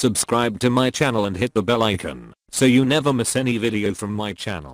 Subscribe to my channel and hit the bell icon so you never miss any video from my channel.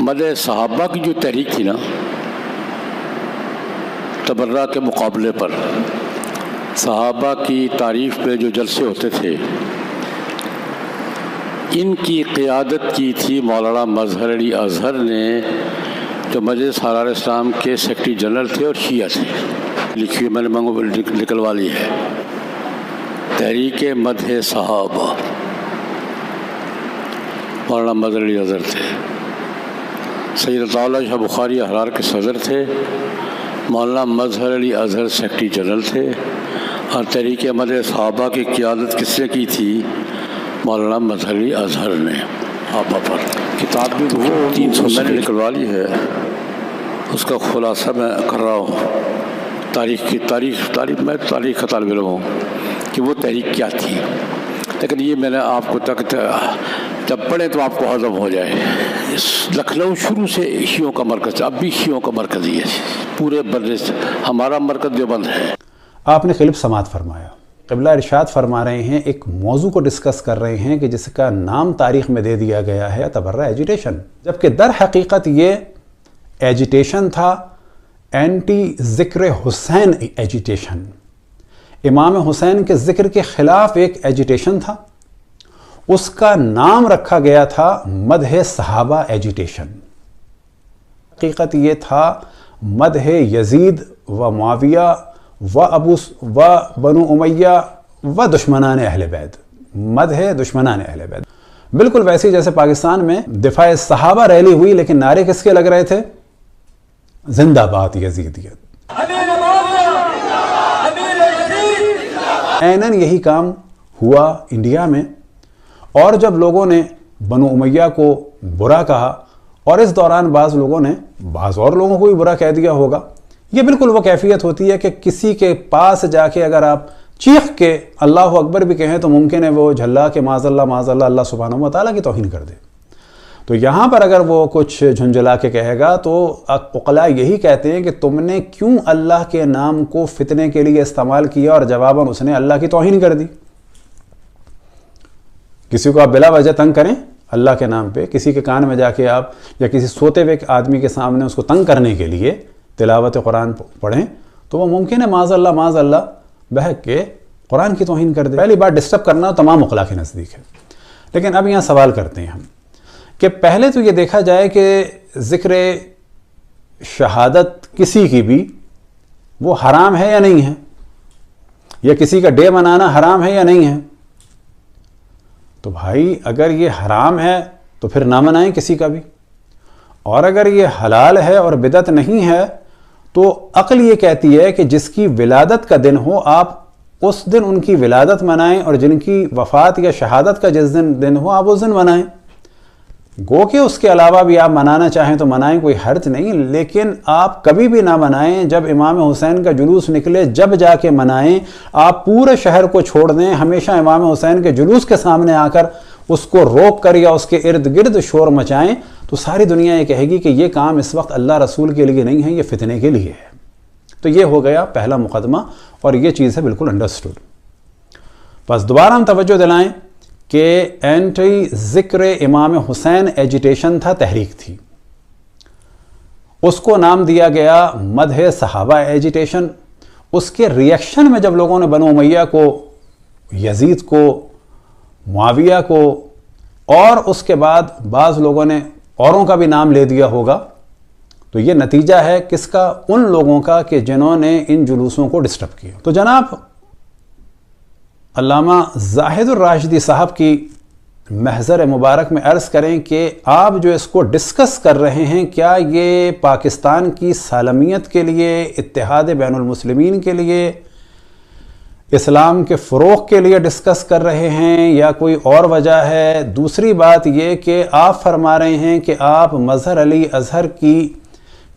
مدح صحابہ کی جو تحریک تھی نا، تبرہ کے مقابلے پر صحابہ کی تعریف پہ جو جلسے ہوتے تھے، ان کی قیادت کی تھی مولانا مظہر علی اظہر نے، جو مجلس سالار اسلام کے سیکرٹری جنرل تھے اور شیعہ تھے. لکھی ہوئی میں نے نکلوا لی ہے، تحریک مدح صحابہ. مولانا مظہر علی اظہر تھے. سید عطاءاللہ شاہ بخاری احرار کے صدر تھے. مولانا مظہر علی اظہر سیکرٹری جنرل تھے. اور تحریک مدح صحابہ کی قیادت کس نے کی تھی؟ مولانا مظہر علی اظہر نے. صحابہ پر کتاب بھی وہ 300 میں نے نکلوا لی ہے، اس کا خلاصہ میں کر رہا ہوں. تاریخ میں تاریخ کا طالب علم ہوں کہ وہ تحریک کیا تھی. لیکن یہ میں نے آپ کو تک جب پڑھیں تو آپ کو ہضم ہو جائے. لکھنؤ شروع سے شیعوں کا مرکز، اب بھی شیعوں کا مرکز ہی ہے. پورے برے ہمارا مرکز دیوبند ہے. آپ نے قلب سماعت فرمایا. قبلہ ارشاد فرما رہے ہیں، ایک موضوع کو ڈسکس کر رہے ہیں کہ جس کا نام تاریخ میں دے دیا گیا ہے تبرہ ایجیٹیشن، جبکہ در حقیقت یہ ایجیٹیشن تھا اینٹی ذکر حسین ایجیٹیشن. امام حسین کے ذکر کے خلاف ایک ایجیٹیشن تھا. اس کا نام رکھا گیا تھا مدح صحابہ ایجیٹیشن. حقیقت یہ تھا مدح یزید و معاویہ و بنو امیہ و دشمنان اہل بیت. مدح دشمنان اہل بیت بالکل ویسے جیسے پاکستان میں دفاع صحابہ ریلی ہوئی، لیکن نعرے کس کے لگ رہے تھے؟ زندہ باد یزیدیت. عیناً یہی کام ہوا انڈیا میں. اور جب لوگوں نے بنو امیہ کو برا کہا، اور اس دوران بعض لوگوں نے بعض اور لوگوں کو بھی برا کہہ دیا ہوگا. یہ بالکل وہ کیفیت ہوتی ہے کہ کسی کے پاس جا کے اگر آپ چیخ کے اللہ اکبر بھی کہیں تو ممکن ہے وہ جھلا کے معاذ اللہ اللہ سبحانہ و تعالیٰ کی توہین کر دے. تو یہاں پر اگر وہ کچھ جھنجھلا کے کہے گا تو عقلاء یہی کہتے ہیں کہ تم نے کیوں اللہ کے نام کو فتنے کے لیے استعمال کیا، اور جواباً اس نے اللہ کی توہین کر دی. کسی کو آپ بلا وجہ تنگ کریں اللہ کے نام پہ، کسی کے کان میں جا کے آپ یا کسی سوتے ہوئے آدمی کے سامنے اس کو تنگ کرنے کے لیے تلاوت قرآن پڑھیں تو وہ ممکن ہے معاذ اللہ بہک کے قرآن کی توہین کر دے. پہلی بات ڈسٹرب کرنا تمام عقلاء کے نزدیک ہے. لیکن اب یہاں سوال کرتے ہیں ہم کہ پہلے تو یہ دیکھا جائے کہ ذکر شہادت کسی کی بھی وہ حرام ہے یا نہیں ہے، یا کسی کا ڈے منانا حرام ہے یا نہیں ہے. تو بھائی اگر یہ حرام ہے تو پھر نہ منائیں کسی کا بھی، اور اگر یہ حلال ہے اور بدعت نہیں ہے تو عقل یہ کہتی ہے کہ جس کی ولادت کا دن ہو آپ اس دن ان کی ولادت منائیں، اور جن کی وفات یا شہادت کا جس دن ہو آپ اس دن منائیں. گو کہ اس کے علاوہ بھی آپ منانا چاہیں تو منائیں، کوئی حرج نہیں، لیکن آپ کبھی بھی نہ منائیں. جب امام حسین کا جلوس نکلے جب جا کے منائیں. آپ پورے شہر کو چھوڑ دیں، ہمیشہ امام حسین کے جلوس کے سامنے آ کر اس کو روک کر یا اس کے ارد گرد شور مچائیں تو ساری دنیا یہ کہے گی کہ یہ کام اس وقت اللہ رسول کے لیے نہیں ہے، یہ فتنے کے لیے ہے. تو یہ ہو گیا پہلا مقدمہ، اور یہ چیز ہے بالکل انڈرسٹوڈ. بس دوبارہ ہم توجہ دلائیں کہ اینٹی ذکر امام حسین ایجیٹیشن تھا، تحریک تھی. اس کو نام دیا گیا مدح صحابہ ایجیٹیشن. اس کے ریئیکشن میں جب لوگوں نے بنو امیہ کو، یزید کو، معاویہ کو، اور اس کے بعد بعض لوگوں نے اوروں کا بھی نام لے دیا ہوگا، تو یہ نتیجہ ہے کس کا؟ ان لوگوں کا کہ جنہوں نے ان جلوسوں کو ڈسٹرب کیا. تو جناب علامہ زاہد الراشدی صاحب کی محضر مبارک میں عرض کریں کہ آپ جو اس کو ڈسکس کر رہے ہیں، کیا یہ پاکستان کی سالمیت کے لیے، اتحاد بین المسلمین کے لیے، اسلام کے فروغ کے لیے ڈسکس کر رہے ہیں یا کوئی اور وجہ ہے؟ دوسری بات یہ کہ آپ فرما رہے ہیں کہ آپ مظہر علی اظہر کی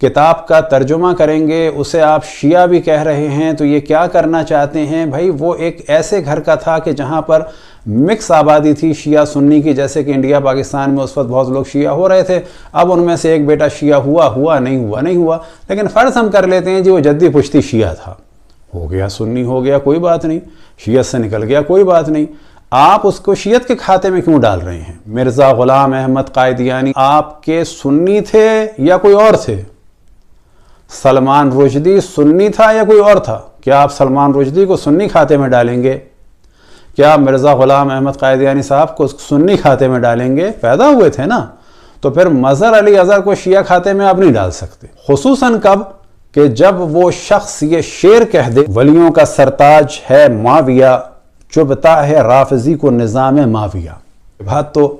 کتاب کا ترجمہ کریں گے، اسے آپ شیعہ بھی کہہ رہے ہیں، تو یہ کیا کرنا چاہتے ہیں؟ بھائی وہ ایک ایسے گھر کا تھا کہ جہاں پر مکس آبادی تھی شیعہ سنی کی، جیسے کہ انڈیا پاکستان میں اس وقت بہت لوگ شیعہ ہو رہے تھے. اب ان میں سے ایک بیٹا شیعہ ہوا نہیں ہوا، لیکن فرض ہم کر لیتے ہیں جی وہ جدی پشتی شیعہ تھا، ہو گیا سنی، ہو گیا کوئی بات نہیں، شیعہ سے نکل گیا کوئی بات نہیں. آپ اس کو شیعت کے کھاتے میں کیوں ڈال رہے ہیں؟ مرزا غلام احمد قائدیانی آپ کے سنی تھے یا کوئی اور تھے؟ سلمان رشدی سنی تھا یا کوئی اور تھا؟ کیا آپ سلمان رشدی کو سنی کھاتے میں ڈالیں گے؟ کیا مرزا غلام احمد قائدیانی صاحب کو سنی کھاتے میں ڈالیں گے؟ پیدا ہوئے تھے نا، تو پھر مظہر علی اظہر کو شیعہ کھاتے میں آپ نہیں ڈال سکتے، خصوصاً کب کہ جب وہ شخص یہ شعر کہہ دے ولیوں کا سرتاج ہے معاویہ، چبھتا ہے رافضی کو نظام معاویہ۔ بات تو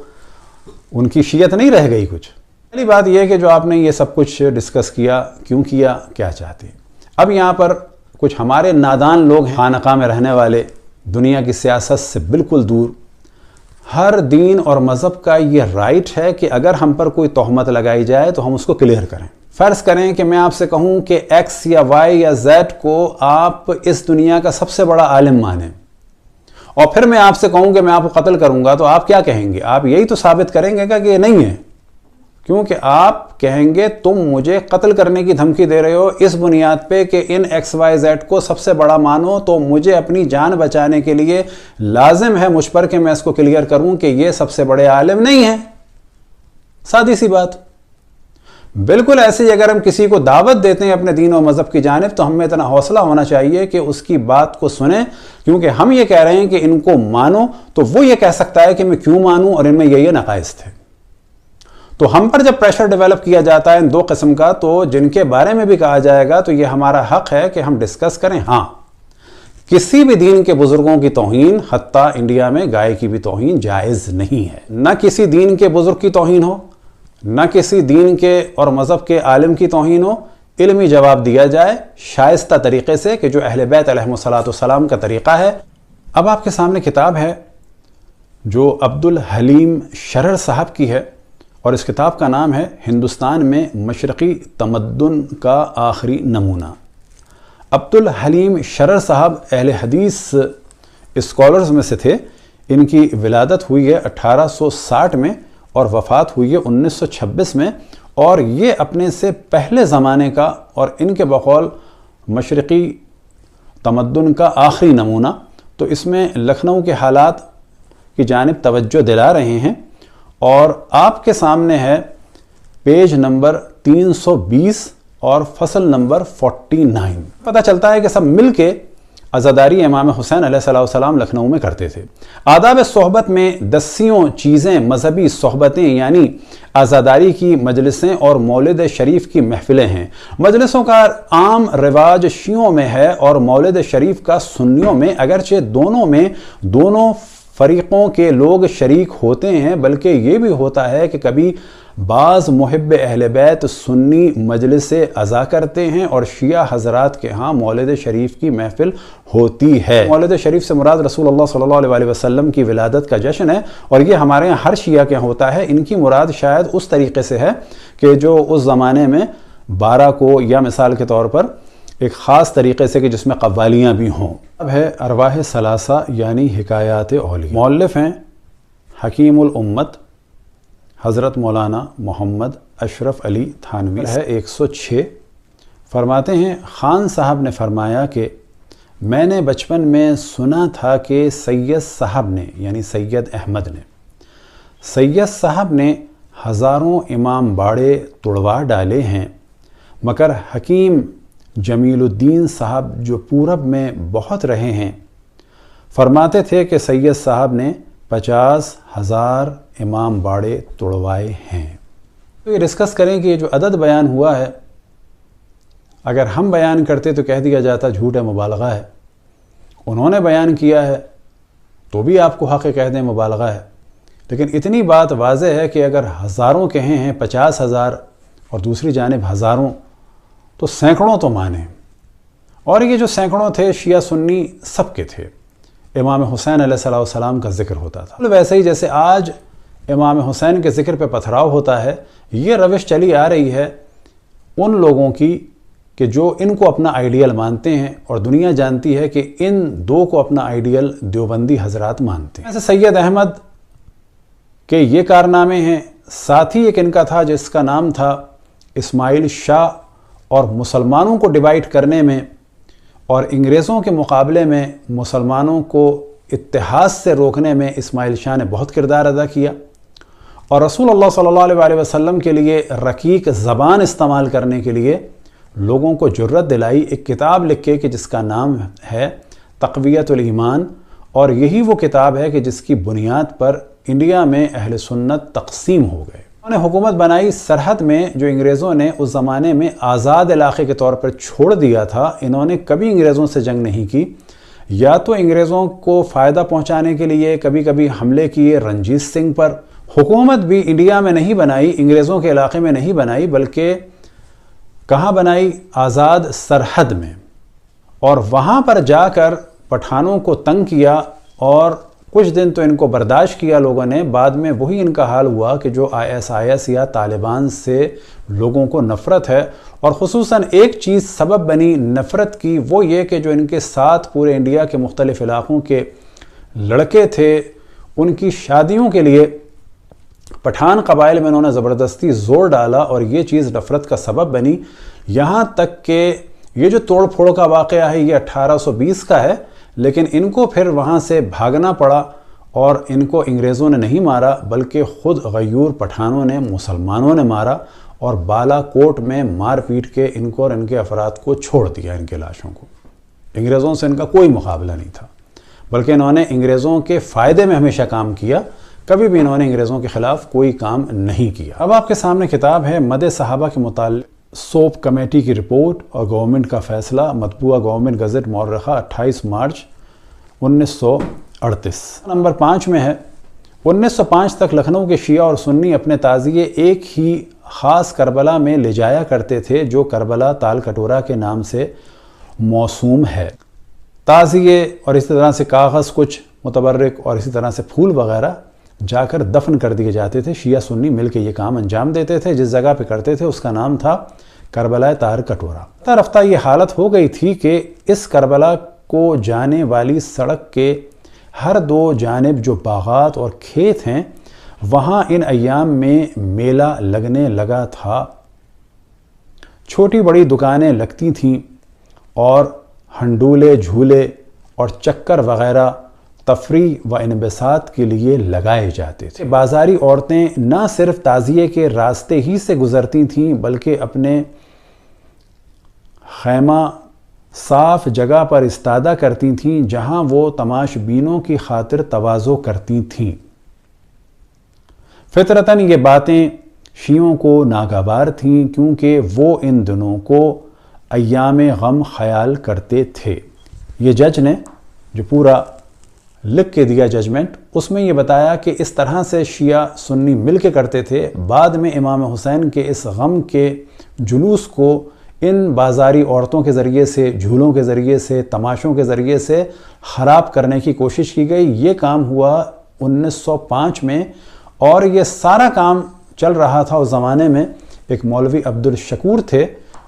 ان کی شیعت نہیں رہ گئی کچھ۔ پہلی بات یہ کہ جو آپ نے یہ سب کچھ ڈسکس کیا، کیوں کیا، کیا چاہتے ہیں؟ اب یہاں پر کچھ ہمارے نادان لوگ ہیں، خانقاہ میں رہنے والے، دنیا کی سیاست سے بالکل دور، ہر دین اور مذہب کا یہ رائٹ ہے کہ اگر ہم پر کوئی تہمت لگائی جائے تو ہم اس کو کلیئر کریں۔ فرض کریں کہ میں آپ سے کہوں کہ ایکس یا وائی یا زیڈ کو آپ اس دنیا کا سب سے بڑا عالم مانیں، اور پھر میں آپ سے کہوں کہ میں آپ کو قتل کروں گا، تو آپ کیا کہیں گے؟ آپ یہی تو ثابت کریں گے کہ یہ نہیں ہے، کیونکہ آپ کہیں گے تم مجھے قتل کرنے کی دھمکی دے رہے ہو اس بنیاد پہ کہ ان ایکس وائی زیڈ کو سب سے بڑا مانو، تو مجھے اپنی جان بچانے کے لیے لازم ہے مجھ پر کہ میں اس کو کلیئر کروں کہ یہ سب سے بڑے عالم نہیں ہیں۔ سادی سی بات۔ بالکل ایسے ہی اگر ہم کسی کو دعوت دیتے ہیں اپنے دین و مذہب کی جانب، تو ہم میں اتنا حوصلہ ہونا چاہیے کہ اس کی بات کو سنیں، کیونکہ ہم یہ کہہ رہے ہیں کہ ان کو مانو، تو وہ یہ کہہ سکتا ہے کہ میں کیوں مانوں اور ان میں یہ نقائص تھے۔ تو ہم پر جب پریشر ڈیولپ کیا جاتا ہے ان دو قسم کا، تو جن کے بارے میں بھی کہا جائے گا تو یہ ہمارا حق ہے کہ ہم ڈسکس کریں۔ ہاں، کسی بھی دین کے بزرگوں کی توہین، حتیٰ انڈیا میں گائے کی بھی توہین جائز نہیں ہے۔ نہ کسی دین کے بزرگ کی توہین ہو، نہ کسی دین کے اور مذہب کے عالم کی توہین ہو، علمی جواب دیا جائے شائستہ طریقے سے، کہ جو اہل بیت علیہم الصلاۃ کا طریقہ ہے۔ اب آپ کے سامنے کتاب ہے جو عبدالحلیم شرر صاحب کی ہے، اور اس کتاب کا نام ہے ہندوستان میں مشرقی تمدن کا آخری نمونہ۔ عبدالحلیم شرر صاحب اہل حدیث اسکالرز میں سے تھے۔ ان کی ولادت ہوئی ہے 1860 میں اور وفات ہوئی ہے 1926 میں، اور یہ اپنے سے پہلے زمانے کا اور ان کے بقول مشرقی تمدن کا آخری نمونہ، تو اس میں لکھنؤ کے حالات کی جانب توجہ دلا رہے ہیں، اور آپ کے سامنے ہے پیج نمبر 320 اور فصل نمبر 49۔ پتہ چلتا ہے کہ سب مل کے عزاداری امام حسین علیہ السلام لکھنؤ میں کرتے تھے۔ آداب صحبت میں دسیوں چیزیں مذہبی صحبتیں یعنی عزاداری کی مجلسیں اور مولد شریف کی محفلیں ہیں۔ مجلسوں کا عام رواج شیعوں میں ہے اور مولد شریف کا سنیوں میں، اگرچہ دونوں میں دونوں فریقوں کے لوگ شریک ہوتے ہیں، بلکہ یہ بھی ہوتا ہے کہ کبھی بعض محب اہل بیت سنی مجلس سے عزا کرتے ہیں اور شیعہ حضرات کے ہاں مولد شریف کی محفل ہوتی ہے۔ مولد شریف سے مراد رسول اللہ صلی اللہ علیہ وسلم کی ولادت کا جشن ہے، اور یہ ہمارے یہاں ہر شیعہ کے ہوتا ہے۔ ان کی مراد شاید اس طریقے سے ہے کہ جو اس زمانے میں 12 کو، یا مثال کے طور پر ایک خاص طریقے سے کہ جس میں قوالیاں بھی ہوں۔ اب ہے ارواح ثلاثہ یعنی حکایات اولیاء۔ مؤلف ہیں حکیم الامت حضرت مولانا محمد اشرف علی تھانوی ہے 106۔ فرماتے ہیں خان صاحب نے فرمایا کہ میں نے بچپن میں سنا تھا کہ سید صاحب نے، یعنی سید احمد نے، سید صاحب نے ہزاروں امام باڑے توڑوا ڈالے ہیں، مگر حکیم جمیل الدین صاحب جو پورب میں بہت رہے ہیں فرماتے تھے کہ سید صاحب نے 50,000 امام باڑے توڑوائے ہیں۔ تو یہ ڈسکس کریں کہ یہ جو عدد بیان ہوا ہے، اگر ہم بیان کرتے تو کہہ دیا جاتا جھوٹ ہے، مبالغہ ہے۔ انہوں نے بیان کیا ہے تو بھی آپ کو حق کہہ دیں مبالغہ ہے، لیکن اتنی بات واضح ہے کہ اگر ہزاروں کہیں ہیں 50,000 اور دوسری جانب ہزاروں، تو سینکڑوں تو مانیں۔ اور یہ جو سینکڑوں تھے شیعہ سنی سب کے تھے۔ امام حسین علیہ السلام کا ذکر ہوتا تھا، ویسے ہی جیسے آج امام حسین کے ذکر پہ پتھراؤ ہوتا ہے، یہ روش چلی آ رہی ہے ان لوگوں کی کہ جو ان کو اپنا آئیڈیل مانتے ہیں، اور دنیا جانتی ہے کہ ان دو کو اپنا آئیڈیل دیوبندی حضرات مانتے ہیں۔ ایسے سید احمد کے یہ کارنامے ہیں، ساتھ ہی ایک ان کا تھا جس کا نام تھا اسماعیل شاہ، اور مسلمانوں کو ڈیوائیڈ کرنے میں اور انگریزوں کے مقابلے میں مسلمانوں کو اتحاد سے روکنے میں اسماعیل شاہ نے بہت کردار ادا کیا، اور رسول اللہ صلی اللہ علیہ وسلم کے لیے رقیق زبان استعمال کرنے کے لیے لوگوں کو جرت دلائی، ایک کتاب لکھ کے کہ جس کا نام ہے تقویت الایمان، اور یہی وہ کتاب ہے کہ جس کی بنیاد پر انڈیا میں اہل سنت تقسیم ہو گئے۔ انہوں نے حکومت بنائی سرحد میں، جو انگریزوں نے اس زمانے میں آزاد علاقے کے طور پر چھوڑ دیا تھا۔ انہوں نے کبھی انگریزوں سے جنگ نہیں کی، یا تو انگریزوں کو فائدہ پہنچانے کے لیے کبھی کبھی حملے کیے رنجیت سنگھ پر۔ حکومت بھی انڈیا میں نہیں بنائی، انگریزوں کے علاقے میں نہیں بنائی، بلکہ کہاں بنائی؟ آزاد سرحد میں، اور وہاں پر جا کر پٹھانوں کو تنگ کیا، اور کچھ دن تو ان کو برداشت کیا لوگوں نے، بعد میں وہی ان کا حال ہوا کہ جو ISIS یا طالبان سے لوگوں کو نفرت ہے، اور خصوصاً ایک چیز سبب بنی نفرت کی، وہ یہ کہ جو ان کے ساتھ پورے انڈیا کے مختلف علاقوں کے لڑکے تھے، ان کی شادیوں کے لیے پٹھان قبائل میں انہوں نے زبردستی زور ڈالا، اور یہ چیز نفرت کا سبب بنی، یہاں تک کہ یہ جو توڑ پھوڑ کا واقعہ ہے یہ 1820 کا ہے، لیکن ان کو پھر وہاں سے بھاگنا پڑا، اور ان کو انگریزوں نے نہیں مارا بلکہ خود غیور پٹھانوں نے، مسلمانوں نے مارا، اور بالا کوٹ میں مار پیٹ کے ان کو اور ان کے افراد کو چھوڑ دیا، ان کے لاشوں کو۔ انگریزوں سے ان کا کوئی مقابلہ نہیں تھا، بلکہ انہوں نے انگریزوں کے فائدے میں ہمیشہ کام کیا، کبھی بھی انہوں نے انگریزوں کے خلاف کوئی کام نہیں کیا۔ اب آپ کے سامنے کتاب ہے مد صحابہ کے متعلق سوپ کمیٹی کی رپورٹ اور گورنمنٹ کا فیصلہ، مطبوعہ گورنمنٹ گزٹ مورخہ 28 مارچ 1938۔ نمبر 5 میں ہے، 1905 تک لکھنؤ کے شیعہ اور سنی اپنے تعزیے ایک ہی خاص کربلا میں لے جایا کرتے تھے، جو کربلا تال کٹورا کے نام سے موسوم ہے۔ تعزیے اور اسی طرح سے کاغذ، کچھ متبرک اور اسی طرح سے پھول وغیرہ جا کر دفن کر دیے جاتے تھے۔ شیعہ سنی مل کے یہ کام انجام دیتے تھے۔ جس جگہ پہ کرتے تھے اس کا نام تھا کربلا تار کٹورا۔ رفتہ رفتہ یہ حالت ہو گئی تھی کہ اس کربلا کو جانے والی سڑک کے ہر 2 جانب جو باغات اور کھیت ہیں، وہاں ان ایام میں میلہ لگنے لگا تھا۔ چھوٹی بڑی دکانیں لگتی تھیں، اور ہنڈولے، جھولے اور چکر وغیرہ تفریح و انبساط کے لیے لگائے جاتے تھے۔ بازاری عورتیں نہ صرف تعزیے کے راستے ہی سے گزرتی تھیں، بلکہ اپنے خیمہ صاف جگہ پر استادہ کرتی تھیں، جہاں وہ تماش بینوں کی خاطر تواضع کرتی تھیں۔ فطرتاً یہ باتیں شیعوں کو ناگوار تھیں، کیونکہ وہ ان دنوں کو ایام غم خیال کرتے تھے۔ یہ جج نے جو پورا لکھ کے دیا ججمنٹ، اس میں یہ بتایا کہ اس طرح سے شیعہ سنی مل کے کرتے تھے۔ بعد میں امام حسین کے اس غم کے جلوس کو ان بازاری عورتوں کے ذریعے سے، جھولوں کے ذریعے سے، تماشوں کے ذریعے سے خراب کرنے کی کوشش کی گئی۔ یہ کام ہوا 1905 میں، اور یہ سارا کام چل رہا تھا اس زمانے میں۔ ایک مولوی عبدالشکور تھے،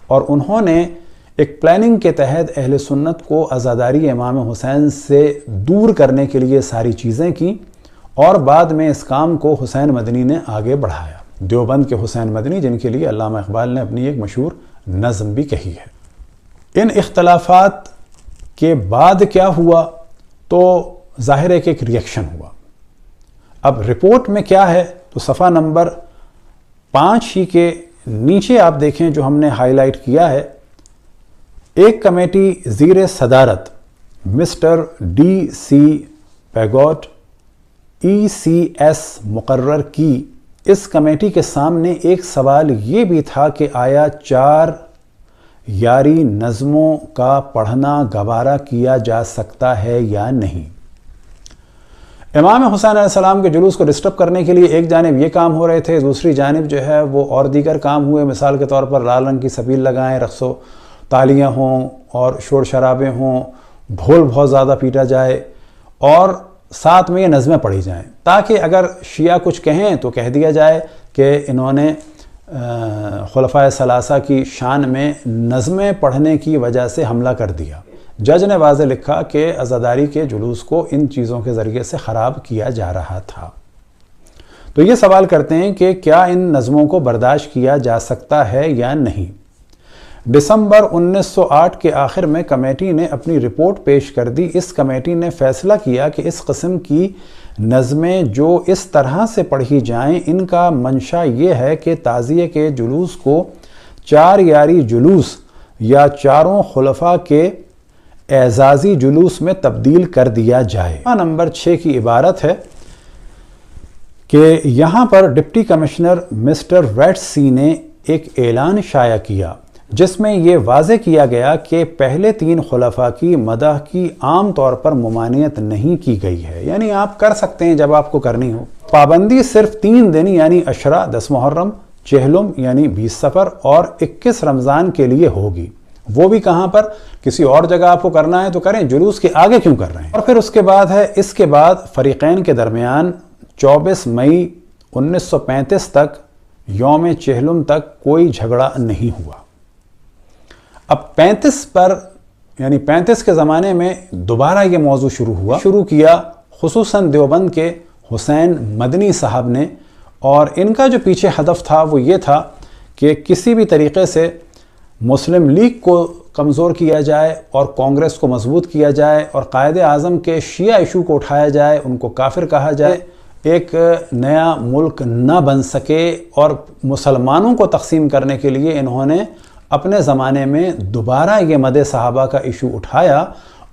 اور انہوں نے ایک پلاننگ کے تحت اہل سنت کو عزاداری امام حسین سے دور کرنے کے لیے ساری چیزیں کی، اور بعد میں اس کام کو حسین مدنی نے آگے بڑھایا۔ دیوبند کے حسین مدنی، جن کے لیے علامہ اقبال نے اپنی ایک مشہور نظم بھی کہی ہے۔ ان اختلافات کے بعد کیا ہوا؟ تو ظاہر ہے کہ ایک ریئیکشن ہوا۔ اب رپورٹ میں کیا ہے؟ تو صفحہ نمبر 5 ہی کے نیچے آپ دیکھیں جو ہم نے ہائی لائٹ کیا ہے، ایک کمیٹی زیر صدارت مسٹر DC پیگوٹ ECS مقرر کی۔ اس کمیٹی کے سامنے ایک سوال یہ بھی تھا کہ آیا 4 یاری نظموں کا پڑھنا گوارا کیا جا سکتا ہے یا نہیں۔ امام حسین علیہ السلام کے جلوس کو ڈسٹرب کرنے کے لیے ایک جانب یہ کام ہو رہے تھے، دوسری جانب جو ہے وہ اور دیگر کام ہوئے۔ مثال کے طور پر لال رنگ کی سبیل لگائیں، رقص و تالیاں ہوں اور شور شرابے ہوں، ڈھول بہت زیادہ پیٹا جائے، اور ساتھ میں یہ نظمیں پڑھی جائیں، تاکہ اگر شیعہ کچھ کہیں تو کہہ دیا جائے کہ انہوں نے خلفائے ثلاثہ کی شان میں نظمیں پڑھنے کی وجہ سے حملہ کر دیا۔ جج نے واضح لکھا کہ عزاداری کے جلوس کو ان چیزوں کے ذریعے سے خراب کیا جا رہا تھا۔ تو یہ سوال کرتے ہیں کہ کیا ان نظموں کو برداشت کیا جا سکتا ہے یا نہیں۔ دسمبر 1908 کے آخر میں کمیٹی نے اپنی رپورٹ پیش کر دی۔ اس کمیٹی نے فیصلہ کیا کہ اس قسم کی نظمیں جو اس طرح سے پڑھی جائیں ان کا منشا یہ ہے کہ تعزیے کے جلوس کو 4 یاری جلوس یا چاروں خلفاء کے اعزازی جلوس میں تبدیل کر دیا جائے۔ نمبر 6 کی عبارت ہے کہ یہاں پر ڈپٹی کمشنر مسٹر ریڈ سی نے ایک اعلان شائع کیا جس میں یہ واضح کیا گیا کہ پہلے 3 خلفاء کی مدح کی عام طور پر ممانعت نہیں کی گئی ہے، یعنی آپ کر سکتے ہیں جب آپ کو کرنی ہو۔ پابندی صرف 3 دن یعنی عشرہ 10 محرم، چہلم یعنی 20 سفر اور 21 رمضان کے لیے ہوگی۔ وہ بھی کہاں پر؟ کسی اور جگہ آپ کو کرنا ہے تو کریں، جلوس کے آگے کیوں کر رہے ہیں؟ اور پھر اس کے بعد فریقین کے درمیان 24 مئی 1935 تک یوم چہلم تک کوئی جھگڑا نہیں ہوا۔ اب 35 پر یعنی 35 کے زمانے میں دوبارہ یہ موضوع شروع کیا خصوصاً دیوبند کے حسین مدنی صاحب نے، اور ان کا جو پیچھے ہدف تھا وہ یہ تھا کہ کسی بھی طریقے سے مسلم لیگ کو کمزور کیا جائے اور کانگریس کو مضبوط کیا جائے اور قائد اعظم کے شیعہ ایشو کو اٹھایا جائے، ان کو کافر کہا جائے، ایک نیا ملک نہ بن سکے۔ اور مسلمانوں کو تقسیم کرنے کے لیے انہوں نے اپنے زمانے میں دوبارہ یہ مد صحابہ کا ایشو اٹھایا،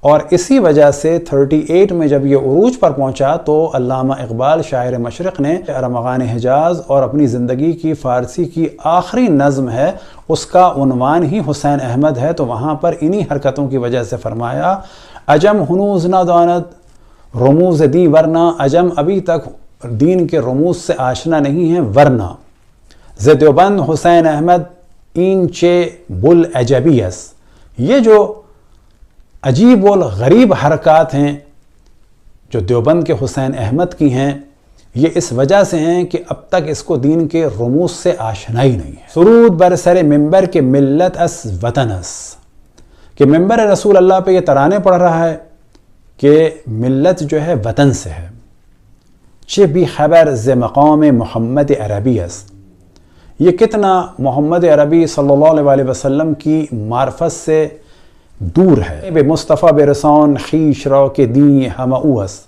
اور اسی وجہ سے 38 میں جب یہ عروج پر پہنچا تو علامہ اقبال شاعر مشرق نے ارمغان حجاز اور اپنی زندگی کی فارسی کی آخری نظم ہے، اس کا عنوان ہی حسین احمد ہے، تو وہاں پر انہی حرکتوں کی وجہ سے فرمایا عجم ہنوز نہ دانت رموز دی ورنہ، عجم ابھی تک دین کے رموز سے آشنا نہیں ہے ورنہ، ز دیوبند حسین احمد این چے بل عجبیس۔ یہ جو عجیب والغریب حرکات ہیں جو دیوبند کے حسین احمد کی ہیں، یہ اس وجہ سے ہیں کہ اب تک اس کو دین کے رموز سے آشنائی نہیں ہے۔ سرود بر سر ممبر کے ملت اس وطن اس، کہ ممبر رسول اللہ پہ یہ ترانے پڑھ رہا ہے کہ ملت جو ہے وطن سے ہے۔ چہ بھی خبر ز مقام محمد عربی است، یہ کتنا محمد عربی صلی اللہ علیہ وسلم کی معرفت سے دور ہے۔ بے مصطفیٰ بے رسان خیش رو کے دین ہم او است،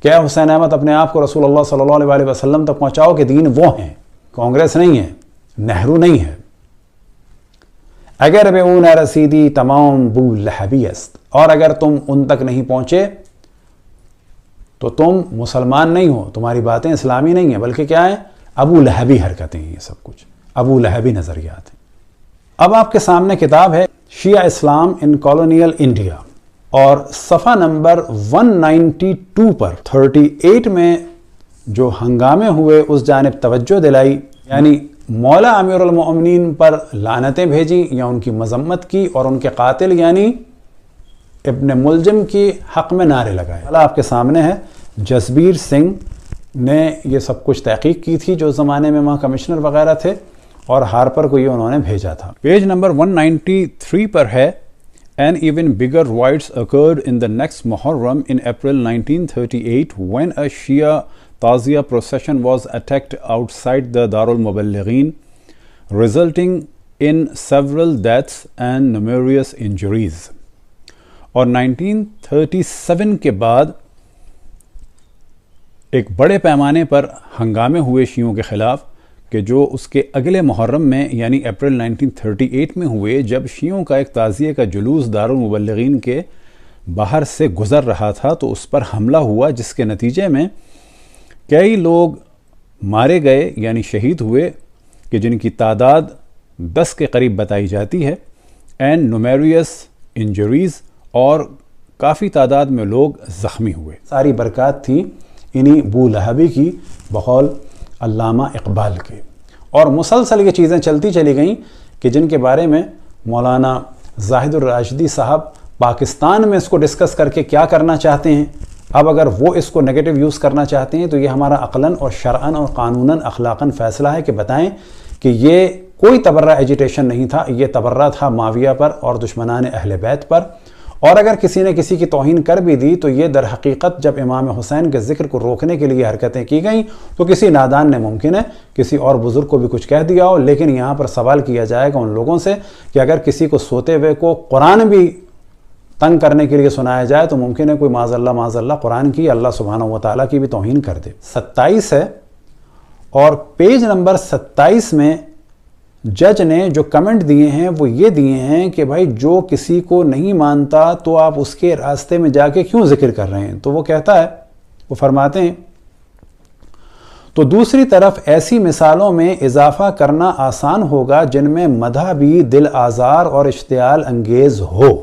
کہ اے حسین احمد اپنے آپ کو رسول اللہ صلی اللہ علیہ وسلم تک پہنچاؤ کہ دین وہ ہیں، کانگریس نہیں ہے، نہرو نہیں ہے۔ اگر بے اون رسیدی تمام بو لہبی است، اور اگر تم ان تک نہیں پہنچے تو تم مسلمان نہیں ہو، تمہاری باتیں اسلامی نہیں ہیں، بلکہ کیا ہیں؟ ابو لہبی حرکتیں ہیں، یہ سب کچھ ابو لہبی نظریات ہیں۔ اب آپ کے سامنے کتاب ہے شیعہ اسلام ان کالونیل انڈیا، اور صفحہ نمبر 192 پر 38 میں جو ہنگامے ہوئے اس جانب توجہ دلائی، یعنی مولا امیر المؤمنین پر لعنتیں بھیجیں یا ان کی مذمت کی، اور ان کے قاتل یعنی ابن ملجم کی حق میں نعرے لگائے۔ آپ کے سامنے ہے، جسبیر سنگھ نے یہ سب کچھ تحقیق کی تھی جو زمانے میں وہاں کمشنر وغیرہ تھے، اور ہارپر کو یہ انہوں نے بھیجا تھا۔ پیج نمبر 193 پر ہے An even bigger riots occurred in the next Muharram in April 1938 when a Shia Tazia procession was attacked outside the Darul Muballighin, resulting in several deaths and numerous injuries. اور 1937 کے بعد ایک بڑے پیمانے پر ہنگامے ہوئے شیعوں کے خلاف، کہ جو اس کے اگلے محرم میں یعنی اپریل 1938 میں ہوئے، جب شیعوں کا ایک تعزیے کا جلوس دارالمبلغین کے باہر سے گزر رہا تھا تو اس پر حملہ ہوا، جس کے نتیجے میں کئی لوگ مارے گئے یعنی شہید ہوئے، کہ جن کی تعداد 10 کے قریب بتائی جاتی ہے، اینڈ نومیریس انجریز، اور کافی تعداد میں لوگ زخمی ہوئے۔ ساری برکات تھیں انہی بو لہبی کی بقول علامہ اقبال کے، اور مسلسل یہ چیزیں چلتی چلی گئیں کہ جن کے بارے میں مولانا زاہد الراشدی صاحب پاکستان میں اس کو ڈسکس کر کے کیا کرنا چاہتے ہیں۔ اب اگر وہ اس کو نیگیٹو یوز کرنا چاہتے ہیں تو یہ ہمارا عقلاً اور شرعاً اور قانوناً اخلاقاً فیصلہ ہے کہ بتائیں کہ یہ کوئی تبرہ ایجیٹیشن نہیں تھا، یہ تبرہ تھا معاویہ پر اور دشمنان اہل بیت پر، اور اگر کسی نے کسی کی توہین کر بھی دی تو یہ در حقیقت جب امام حسین کے ذکر کو روکنے کے لیے حرکتیں کی گئیں تو کسی نادان نے ممکن ہے کسی اور بزرگ کو بھی کچھ کہہ دیا ہو، لیکن یہاں پر سوال کیا جائے گا ان لوگوں سے کہ اگر کسی کو سوتے ہوئے کو قرآن بھی تنگ کرنے کے لیے سنایا جائے تو ممکن ہے کوئی معاذ اللہ قرآن کی اللہ سبحانہ و تعالیٰ کی بھی توہین کر دے۔ 27 ہے اور پیج نمبر 27 میں جج نے جو کمنٹ دیے ہیں وہ یہ دیے ہیں کہ بھائی جو کسی کو نہیں مانتا تو آپ اس کے راستے میں جا کے کیوں ذکر کر رہے ہیں؟ تو وہ کہتا ہے، وہ فرماتے ہیں تو دوسری طرف ایسی مثالوں میں اضافہ کرنا آسان ہوگا جن میں مدح بھی دل آزار اور اشتعال انگیز ہو،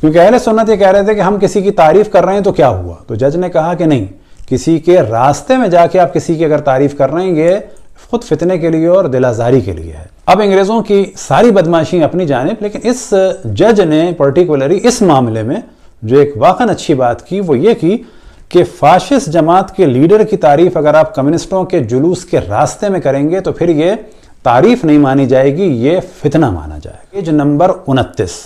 کیونکہ اہل سنت یہ کہہ رہے تھے کہ ہم کسی کی تعریف کر رہے ہیں تو کیا ہوا؟ تو جج نے کہا کہ نہیں، کسی کے راستے میں جا کے آپ کسی کی اگر تعریف کر رہے ہیں یہ خود فتنے کے لیے اور دل آزاری کے لیے ہے۔ اب انگریزوں کی ساری بدماشی اپنی جانب، لیکن اس جج نے پرٹیکولری اس معاملے میں جو ایک واقعاً اچھی بات کی وہ یہ کی کہ فاشسٹ جماعت کے لیڈر کی تعریف اگر آپ کمیونسٹوں کے جلوس کے راستے میں کریں گے تو پھر یہ تعریف نہیں مانی جائے گی، یہ فتنہ مانا جائے گا۔ پیج نمبر 29،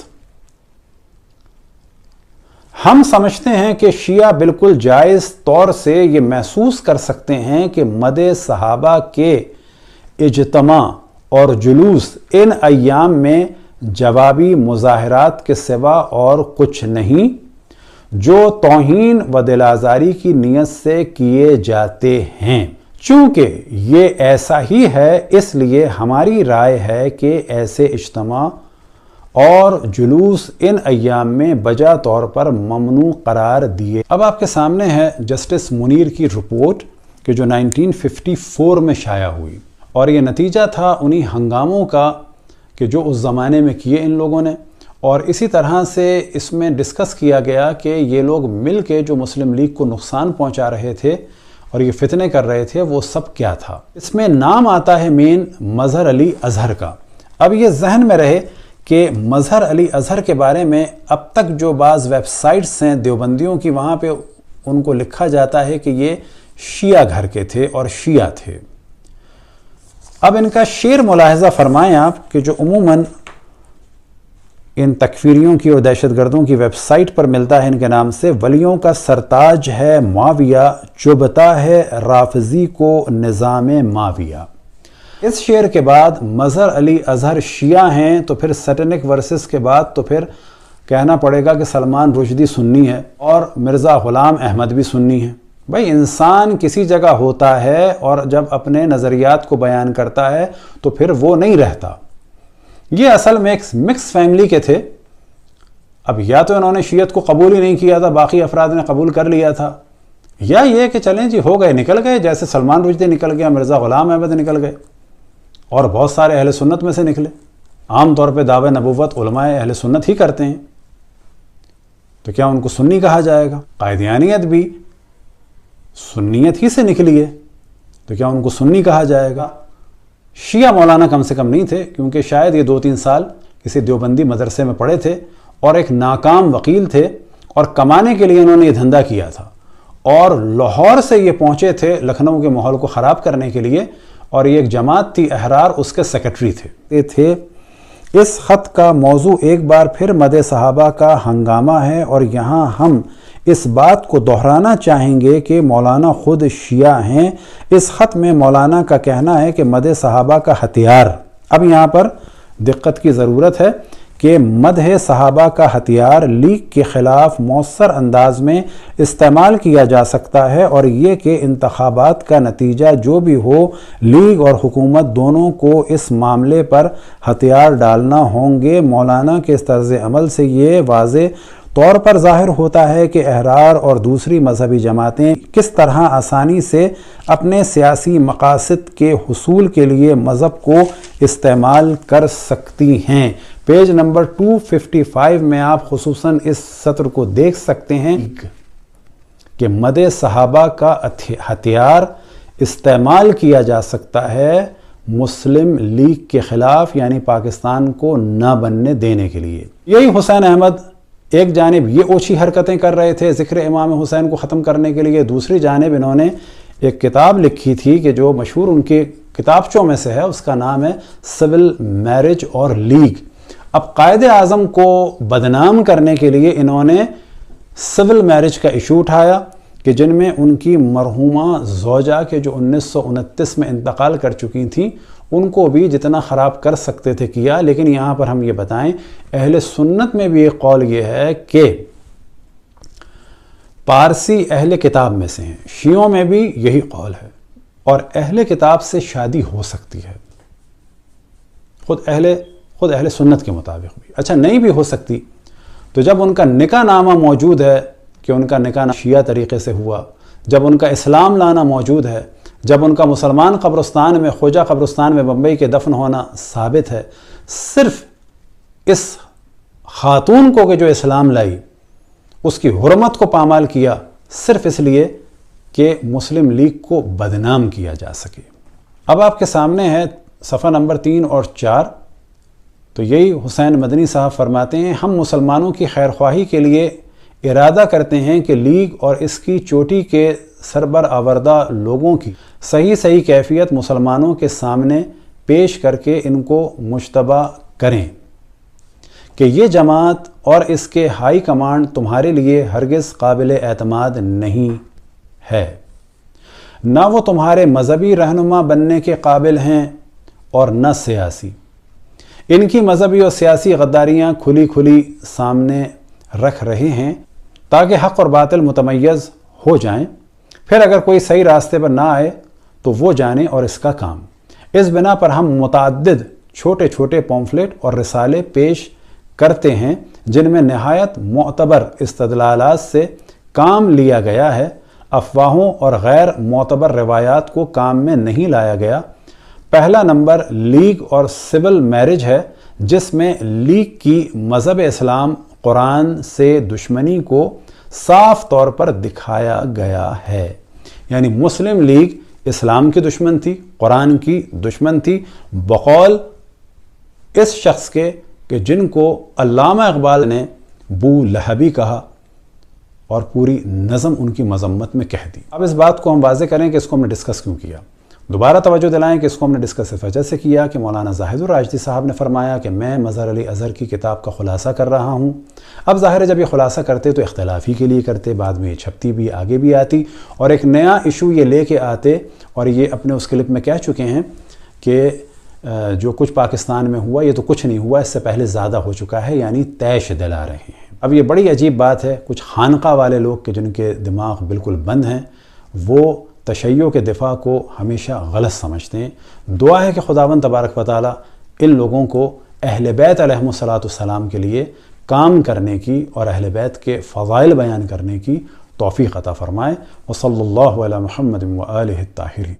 ہم سمجھتے ہیں کہ شیعہ بالکل جائز طور سے یہ محسوس کر سکتے ہیں کہ مدح صحابہ کے اجتماع اور جلوس ان ایام میں جوابی مظاہرات کے سوا اور کچھ نہیں جو توہین و دل آزاری کی نیت سے کیے جاتے ہیں۔ چونکہ یہ ایسا ہی ہے اس لیے ہماری رائے ہے کہ ایسے اجتماع اور جلوس ان ایام میں بجا طور پر ممنوع قرار دیے۔ اب آپ کے سامنے ہے جسٹس منیر کی رپورٹ کہ جو 1954 میں شائع ہوئی، اور یہ نتیجہ تھا انہی ہنگاموں کا کہ جو اس زمانے میں کیے ان لوگوں نے، اور اسی طرح سے اس میں ڈسکس کیا گیا کہ یہ لوگ مل کے جو مسلم لیگ کو نقصان پہنچا رہے تھے اور یہ فتنے کر رہے تھے وہ سب کیا تھا۔ اس میں نام آتا ہے مین مظہر علی اظہر کا۔ اب یہ ذہن میں رہے کہ مظہر علی اظہر کے بارے میں اب تک جو بعض ویب سائٹس ہیں دیوبندیوں کی، وہاں پہ ان کو لکھا جاتا ہے کہ یہ شیعہ گھر کے تھے اور شیعہ تھے۔ اب ان کا شعر ملاحظہ فرمائیں آپ کہ جو عموماً ان تکفیریوں کی اور دہشت گردوں کی ویب سائٹ پر ملتا ہے ان کے نام سے، ولیوں کا سرتاج ہے معاویہ، چبھتا ہے رافضی کو نظام معاویہ۔ اس شعر کے بعد مظہر علی اظہر شیعہ ہیں تو پھر سیٹنک ورسز کے بعد تو پھر کہنا پڑے گا کہ سلمان رشدی سنی ہے اور مرزا غلام احمد بھی سنی ہے۔ بھائی انسان کسی جگہ ہوتا ہے اور جب اپنے نظریات کو بیان کرتا ہے تو پھر وہ نہیں رہتا۔ یہ اصل میں ایک مکس فیملی کے تھے۔ اب یا تو انہوں نے شیعت کو قبول ہی نہیں کیا تھا، باقی افراد نے قبول کر لیا تھا، یا یہ کہ چلیں جی ہو گئے نکل گئے، جیسے سلمان رشدی نکل گیا، مرزا غلام احمد نکل گئے، اور بہت سارے اہل سنت میں سے نکلے۔ عام طور پہ دعوی نبوت علماء اہل سنت ہی کرتے ہیں، تو کیا ان کو سنی کہا جائے گا؟ قادیانیت بھی سنیت ہی سے نکلی ہے، تو کیا ان کو سنی کہا جائے گا؟ شیعہ مولانا کم سے کم نہیں تھے، کیونکہ شاید یہ 2-3 سال کسی دیوبندی مدرسے میں پڑھے تھے اور ایک ناکام وکیل تھے، اور کمانے کے لیے انہوں نے یہ دھندا کیا تھا، اور لاہور سے یہ پہنچے تھے لکھنؤ کے ماحول کو خراب کرنے کے لیے، اور یہ ایک جماعت تھی احرار، اس کے سیکرٹری تھے۔ یہ تھے اس خط کا موضوع ایک بار پھر مدح صحابہ کا ہنگامہ ہے، اور یہاں ہم اس بات کو دہرانا چاہیں گے کہ مولانا خود شیعہ ہیں۔ اس خط میں مولانا کا کہنا ہے کہ مدح صحابہ کا ہتھیار، اب یہاں پر دقت کی ضرورت ہے کہ مدح صحابہ کا ہتھیار لیگ کے خلاف مؤثر انداز میں استعمال کیا جا سکتا ہے، اور یہ کہ انتخابات کا نتیجہ جو بھی ہو لیگ اور حکومت دونوں کو اس معاملے پر ہتھیار ڈالنا ہوں گے۔ مولانا کے اس طرز عمل سے یہ واضح طور پر ظاہر ہوتا ہے کہ احرار اور دوسری مذہبی جماعتیں کس طرح آسانی سے اپنے سیاسی مقاصد کے حصول کے لیے مذہب کو استعمال کر سکتی ہیں۔ پیج نمبر 255 میں آپ خصوصاً اس سطر کو دیکھ سکتے ہیں کہ مدح صحابہ کا ہتھیار استعمال کیا جا سکتا ہے مسلم لیگ کے خلاف، یعنی پاکستان کو نہ بننے دینے کے لیے۔ یہی حسین احمد ایک جانب یہ اوچھی حرکتیں کر رہے تھے ذکر امام حسین کو ختم کرنے کے لیے، دوسری جانب انہوں نے ایک کتاب لکھی تھی کہ جو مشہور ان کے کتابچوں میں سے ہے، اس کا نام ہے سول میرج اور لیگ۔ اب قائد اعظم کو بدنام کرنے کے لیے انہوں نے سول میرج کا ایشو اٹھایا کہ جن میں ان کی مرحومہ زوجہ کے جو 1929 میں انتقال کر چکی تھیں ان کو بھی جتنا خراب کر سکتے تھے کیا. لیکن یہاں پر ہم یہ بتائیں اہل سنت میں بھی ایک قول یہ ہے کہ پارسی اہل کتاب میں سے ہیں, شیعوں میں بھی یہی قول ہے, اور اہل کتاب سے شادی ہو سکتی ہے خود اہل سنت کے مطابق بھی. اچھا نہیں بھی ہو سکتی تو جب ان کا نکاح نامہ موجود ہے کہ ان کا نکاح شیعہ طریقے سے ہوا, جب ان کا اسلام لانا موجود ہے, جب ان کا مسلمان قبرستان میں خوجہ قبرستان میں بمبئی کے دفن ہونا ثابت ہے, صرف اس خاتون کو کہ جو اسلام لائی اس کی حرمت کو پامال کیا صرف اس لیے کہ مسلم لیگ کو بدنام کیا جا سکے. اب آپ کے سامنے ہے صفحہ نمبر 3 اور 4. تو یہی حسین مدنی صاحب فرماتے ہیں, ہم مسلمانوں کی خیر خواہی کے لیے ارادہ کرتے ہیں کہ لیگ اور اس کی چوٹی کے سربرآوردہ لوگوں کی صحیح کیفیت مسلمانوں کے سامنے پیش کر کے ان کو مجتبی کریں کہ یہ جماعت اور اس کے ہائی کمانڈ تمہارے لیے ہرگز قابل اعتماد نہیں ہے, نہ وہ تمہارے مذہبی رہنما بننے کے قابل ہیں اور نہ سیاسی. ان کی مذہبی اور سیاسی غداریاں کھلی سامنے رکھ رہے ہیں تاکہ حق اور باطل متمیز ہو جائیں. پھر اگر کوئی صحیح راستے پر نہ آئے تو وہ جانے اور اس کا کام. اس بنا پر ہم متعدد چھوٹے پومفلیٹ اور رسالے پیش کرتے ہیں جن میں نہایت معتبر استدلالات سے کام لیا گیا ہے, افواہوں اور غیر معتبر روایات کو کام میں نہیں لایا گیا. پہلا نمبر لیگ اور سول میرج ہے, جس میں لیگ کی مذہب اسلام قرآن سے دشمنی کو صاف طور پر دکھایا گیا ہے. یعنی مسلم لیگ اسلام کی دشمن تھی, قرآن کی دشمن تھی, بقول اس شخص کے کہ جن کو علامہ اقبال نے بو لہبی کہا اور پوری نظم ان کی مذمت میں کہہ دی. اب اس بات کو ہم واضح کریں کہ اس کو ہم نے ڈسکس کیوں کیا. دوبارہ توجہ دلائیں کہ اس کو ہم نے ڈسکس اس وجہ سے کیا کہ مولانا زاہد الراشدی صاحب نے فرمایا کہ میں مظہر علی اظہر کی کتاب کا خلاصہ کر رہا ہوں. اب ظاہر ہے جب یہ خلاصہ کرتے تو اختلافی کے لیے کرتے, بعد میں یہ چھپتی بھی آگے بھی آتی اور ایک نیا ایشو یہ لے کے آتے, اور یہ اپنے اس کلپ میں کہہ چکے ہیں کہ جو کچھ پاکستان میں ہوا یہ تو کچھ نہیں ہوا, اس سے پہلے زیادہ ہو چکا ہے, یعنی طیش دلا رہے ہیں. اب یہ بڑی عجیب بات ہے, کچھ خانقاہ والے لوگ کہ جن کے دماغ بالکل بند ہیں وہ تشیع کے دفاع کو ہمیشہ غلط سمجھتے ہیں. دعا ہے کہ خداوند تبارک و تعالی ان لوگوں کو اہل بیت علیہم السلام کے لیے کام کرنے کی اور اہل بیت کے فضائل بیان کرنے کی توفیق عطا فرمائے. وصلی اللہ علی محمد و آلہ الطاہرین.